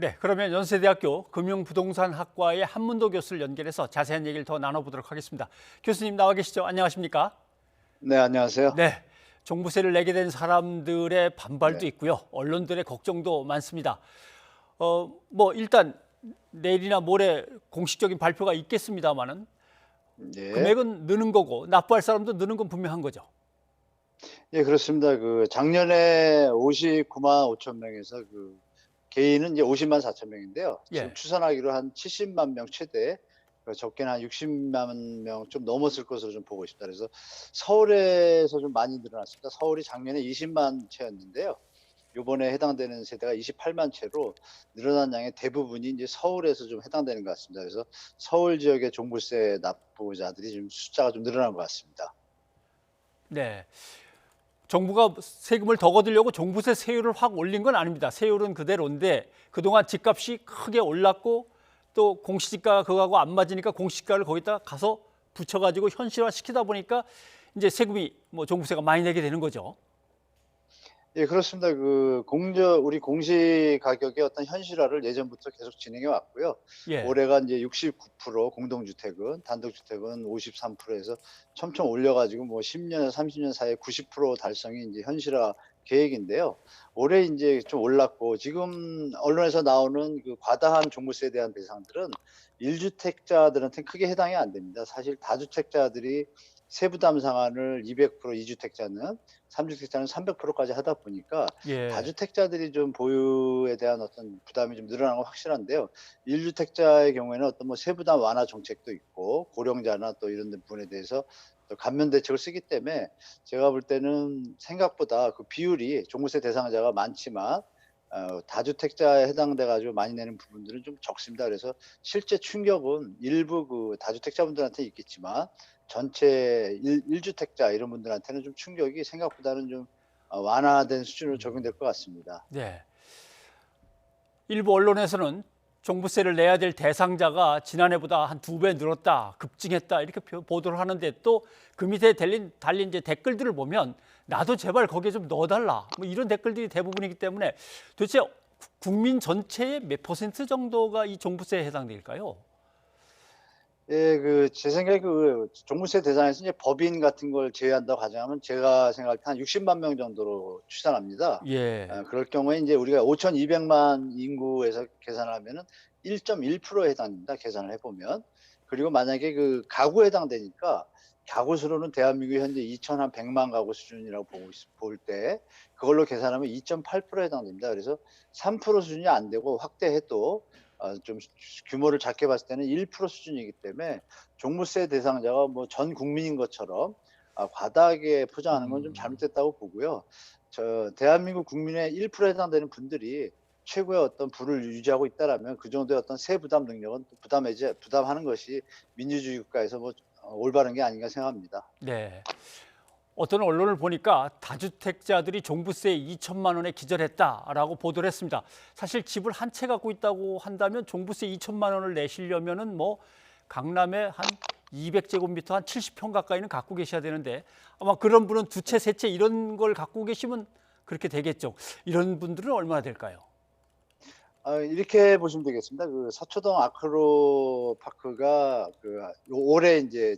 네, 그러면 연세대학교 금융부동산학과의 한문도 교수를 연결해서 자세한 얘기를 더 나눠보도록 하겠습니다. 교수님 나와 계시죠? 안녕하십니까? 네, 안녕하세요. 네, 종부세를 내게 된 사람들의 반발도 네, 있고요. 언론들의 걱정도 많습니다. 일단 내일이나 모레 공식적인 발표가 있겠습니다만은 네, 금액은 느는 거고 납부할 사람도 느는 건 분명한 거죠. 예, 그렇습니다. 작년에 59만 5천 명에서 개인은 이제 50만 4천 명인데요. 지금 예. 추산하기로 한 70만 명 최대, 적게는 한 60만 명 좀 넘었을 것으로 좀 보고 있습니다. 그래서 서울에서 좀 많이 늘어났습니다. 서울이 작년에 20만 채였는데요. 요번에 해당되는 세대가 28만 채로 늘어난 양의 대부분이 이제 서울에서 좀 해당되는 것 같습니다. 그래서 서울 지역의 종부세 납부자들이 좀 숫자가 좀 늘어난 것 같습니다. 네. 정부가 세금을 더 거두려고 종부세 세율을 확 올린 건 아닙니다. 세율은 그대로인데 그동안 집값이 크게 올랐고 또 공시지가가 그거하고 안 맞으니까 공시지가를 거기다 가서 붙여가지고 현실화 시키다 보니까 이제 세금이 종부세가 많이 내게 되는 거죠. 예, 그렇습니다. 우리 공시 가격의 어떤 현실화를 예전부터 계속 진행해 왔고요. 예. 올해가 이제 69%, 공동주택은, 단독주택은 53%에서 촘촘 올려가지고 뭐 10년에서 30년 사이에 90% 달성이 이제 현실화 계획인데요. 올해 이제 좀 올랐고, 지금 언론에서 나오는 그 과다한 종부세에 대한 배상들은 1주택자들한테 크게 해당이 안 됩니다. 사실 다주택자들이 세부담 상한을 200%, 2주택자는 3주택자는 300%까지 하다 보니까 예. 다주택자들이 좀 보유에 대한 어떤 부담이 좀 늘어나는 건 확실한데요. 1주택자의 경우에는 어떤 뭐 세부담 완화 정책도 있고 고령자나 또 이런 부분에 대해서 또 감면 대책을 쓰기 때문에 제가 볼 때는 생각보다 그 비율이 종부세 대상자가 많지만 다주택자에 해당돼 가지고 많이 내는 부분들은 좀 적습니다. 그래서 실제 충격은 일부 그 다주택자분들한테 있겠지만 전체 1주택자 이런 분들한테는 좀 충격이 생각보다는 좀 완화된 수준으로 적용될 것 같습니다. 네. 일부 언론에서는 종부세를 내야 될 대상자가 지난해보다 한 2배 늘었다, 급증했다 이렇게 보도를 하는데 또 그 밑에 달린 이제 댓글들을 보면 나도 제발 거기에 좀 넣어달라 뭐 이런 댓글들이 대부분이기 때문에 도대체 국민 전체의 몇 퍼센트 정도가 이 종부세에 해당될까요? 예, 제 생각에 종부세 대상에서 이제 법인 같은 걸 제외한다고 가정하면 제가 생각할 때 한 60만 명 정도로 추산합니다. 예. 그럴 경우에 이제 우리가 5,200만 인구에서 계산을 하면은 1.1%에 해당됩니다. 계산을 해보면. 그리고 만약에 그 가구에 해당되니까 가구 수로는 대한민국이 현재 2,100만 가구 수준이라고 볼 때 그걸로 계산하면 2.8%에 해당됩니다. 그래서 3% 수준이 안 되고 확대해도 좀 규모를 작게 봤을 때는 1% 수준이기 때문에 종부세 대상자가 뭐 전 국민인 것처럼 과다하게 포장하는 건 좀 잘못됐다고 보고요. 대한민국 국민의 1%에 해당되는 분들이 최고의 어떤 부를 유지하고 있다라면 그 정도의 어떤 세부담 능력은 또 부담하는 것이 민주주의 국가에서 뭐 올바른 게 아닌가 생각합니다. 네. 어떤 언론을 보니까 다주택자들이 종부세 2천만 원에 기절했다라고 보도를 했습니다. 사실 집을 한 채 갖고 있다고 한다면 종부세 2천만 원을 내시려면은 강남에 한 200제곱미터 한 70평 가까이는 갖고 계셔야 되는데 아마 그런 분은 두 채, 세 채 이런 걸 갖고 계시면 그렇게 되겠죠. 이런 분들은 얼마나 될까요? 이렇게 보시면 되겠습니다. 서초동 아크로파크가 올해 이제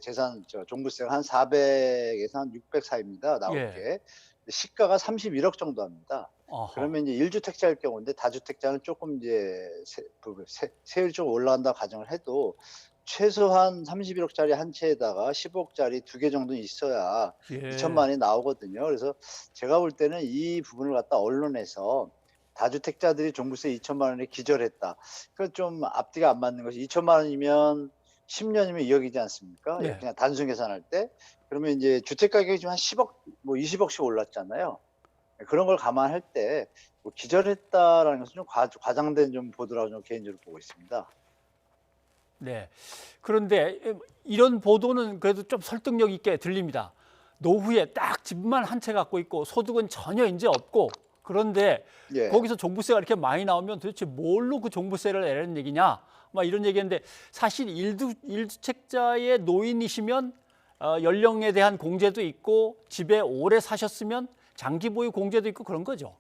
종부세가 한 400에서 한 600 사이입니다. 나올 예. 게. 시가가 31억 정도 합니다. 어허. 그러면 이제 1주택자일 경우인데 다주택자는 조금 이제 세율이 좀 올라간다 가정을 해도 최소한 31억짜리 한 채에다가 10억짜리 두 개 정도는 있어야 2천만 예. 원이 나오거든요. 그래서 제가 볼 때는 이 부분을 갖다 언론에서 다주택자들이 종부세 2천만 원에 기절했다. 그건 좀 앞뒤가 안 맞는 것이 2천만 원이면 10년이면 2억이지 않습니까? 예, 네. 그냥 단순 계산할 때. 그러면 이제 주택 가격이 좀 한 10억, 뭐 20억씩 올랐잖아요. 예, 그런 걸 감안할 때 뭐 기절했다라는 것은 좀 과장된 좀 보도라고 저는 개인적으로 보고 있습니다. 네. 그런데 이런 보도는 그래도 좀 설득력 있게 들립니다. 노후에 딱 집만 한 채 갖고 있고 소득은 전혀 이제 없고 그런데 예. 거기서 종부세가 이렇게 많이 나오면 도대체 뭘로 그 종부세를 내라는 얘기냐? 막 이런 얘기인데 사실 일주택자의 노인이시면 연령에 대한 공제도 있고 집에 오래 사셨으면 장기 보유 공제도 있고 그런 거죠.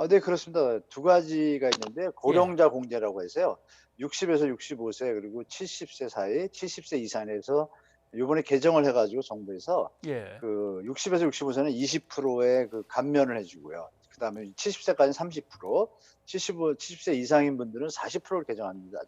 네, 그렇습니다. 두 가지가 있는데 고령자 공제라고 해서요. 60에서 65세 그리고 70세 사이, 70세 이상에서 요번에 개정을 해 가지고 정부에서 예. 그 60에서 65세는 20%의 그 감면을 해 주고요. 그다음에 70세까지는 30%, 70세 이상인 분들은 40%를 개정합니다.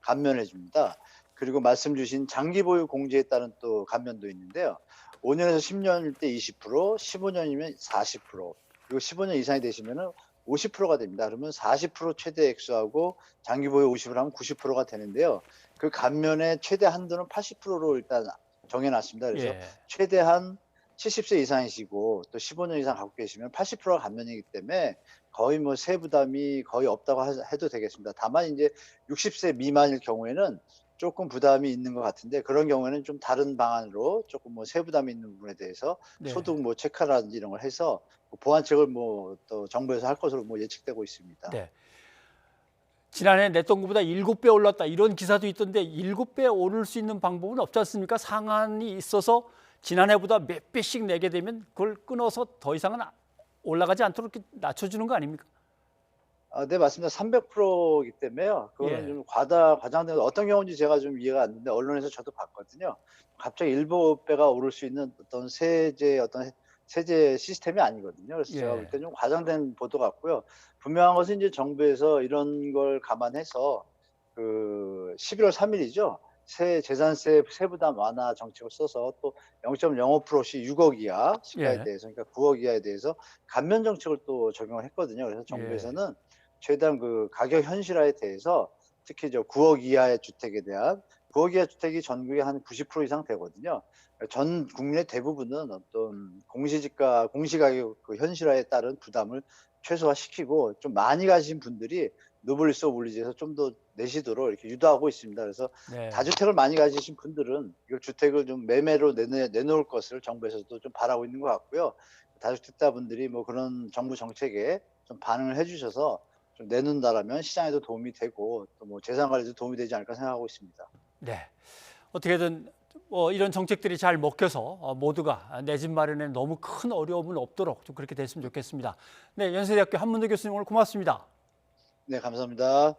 감면해 줍니다. 그리고 말씀 주신 장기 보유 공제에 따른 또 감면도 있는데요. 5년에서 10년일 때 20%, 15년이면 40%, 그리고 15년 이상이 되시면은 50%가 됩니다. 그러면 40% 최대 액수하고 장기 보유 50을 하면 90%가 되는데요. 그 감면의 최대 한도는 80%로 일단 정해 놨습니다. 그래서 예. 최대한 70세 이상이시고 또 15년 이상 갖고 계시면 80%가 감면이기 때문에 거의 뭐 세부담이 거의 없다고 해도 되겠습니다. 다만 이제 60세 미만일 경우에는 조금 부담이 있는 것 같은데, 그런 경우에는 좀 다른 방안으로 조금 뭐 세부담이 있는 부분에 대해서 네. 소득 뭐 체크라든지 이런 걸 해서 보완책을 뭐 또 정부에서 할 것으로 뭐 예측되고 있습니다. 네. 지난해 냈던 것보다 7배 올랐다 이런 기사도 있던데 7배 오를 수 있는 방법은 없지 않습니까? 상한이 있어서 지난해보다 몇 배씩 내게 되면 그걸 끊어서 더 이상은 올라가지 않도록 이렇게 낮춰주는 거 아닙니까? 네, 맞습니다. 300%이기 때문에요. 그거는 예. 좀 과장된, 어떤 경우인지 제가 좀 이해가 안 되는데 언론에서 저도 봤거든요. 갑자기 7배가 오를 수 있는 어떤 세제 시스템이 아니거든요. 그래서 제가 볼 예. 때 좀 과장된 보도 같고요. 분명한 것은 이제 정부에서 이런 걸 감안해서 그 11월 3일이죠. 재산세 세부담 완화 정책을 써서 또 0.05%씩 6억 이하 시가에 예. 대해서, 그러니까 9억 이하에 대해서 감면 정책을 또 적용을 했거든요. 그래서 예. 정부에서는 최대한 그 가격 현실화에 대해서, 특히 9억 이하의 주택에 대한, 9억 이하 주택이 전국에 한 90% 이상 되거든요. 전 국민의 대부분은 어떤 공시가격 그 현실화에 따른 부담을 최소화시키고 좀 많이 가신 분들이 노블리스 오브 리즈에서 좀 더 내시도록 이렇게 유도하고 있습니다. 그래서 네. 다주택을 많이 가지신 분들은 이걸 주택을 좀 매매로 내놓을 것을 정부에서도 좀 바라고 있는 것 같고요. 다주택자분들이 뭐 그런 정부 정책에 좀 반응을 해주셔서 좀 내놓는다라면 시장에도 도움이 되고 또 뭐 재산 관리에도 도움이 되지 않을까 생각하고 있습니다. 네. 어떻게든 이런 정책들이 잘 먹혀서 모두가 내 집 마련에 너무 큰 어려움은 없도록 좀 그렇게 됐으면 좋겠습니다. 네, 연세대학교 한문도 교수님 오늘 고맙습니다. 네, 감사합니다.